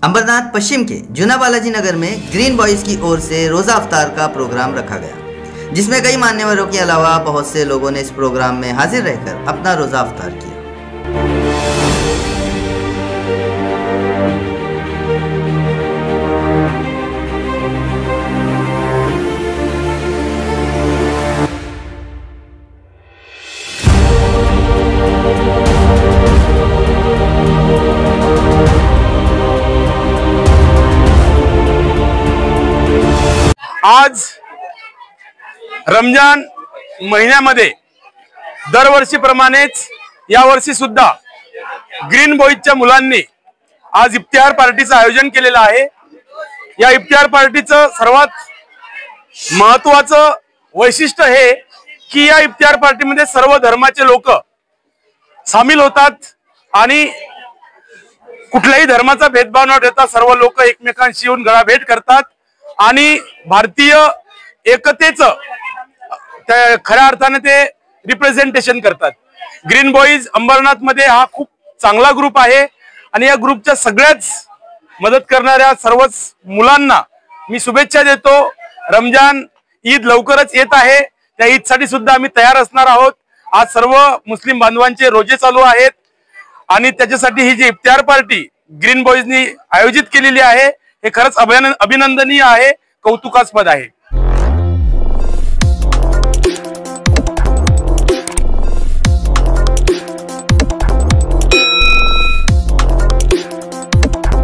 अंबरनाथ पश्चिम के जूना बालाजी नगर में green boys की ओर से रोजा अफ्तार का प्रोग्राम रखा गया, जिसमें कई मान्यवरों के अलावा बहुत से लोगों ने इस प्रोग्राम में हाजिर रहकर अपना रोजा अफ्तार किया। आज रमजान महिन्यामध्ये दरवर्षीप्रमाणेच यावर्षी सुद्धा ग्रीन बॉयजच्या मुलांनी आज इफ्तियार पार्टीचं आयोजन केलेलं आहे। या इफ्तियार पार्टीचं सर्वात महत्त्वाचं वैशिष्ट्य हे की या इफ्तियार पार्टीमध्ये सर्व धर्माचे लोक सामील होतात आणि कुठल्याही धर्माचा भेदभाव न ठेवता सर्व लोक एकमेकांशी येऊन गळाभेट करतात आणि भारतीय एकतेचं खऱ्या अर्थाने ते रिप्रेझेंटेशन करतात। ग्रीन बॉयज अंबरनाथ मध्ये हा खूप चांगला ग्रुप आहे आणि या ग्रुपच्या सगळ्याच मदत करणाऱ्या सर्वच मुलांना मी शुभेच्छा देतो। रमजान ईद लवकरच येत आहे, त्या ईद साठी सुद्धा आम्ही तयार असणार आहोत। आज सर्व मुस्लिम बांधवांचे रोजे चालू आहेत आणि त्याच्यासाठी ही जी इफ्तियार पार्टी ग्रीन बॉयजनी आयोजित केलेली आहे हे खरंच अभिनंदनीय आहे, कौतुकास्पद आहे।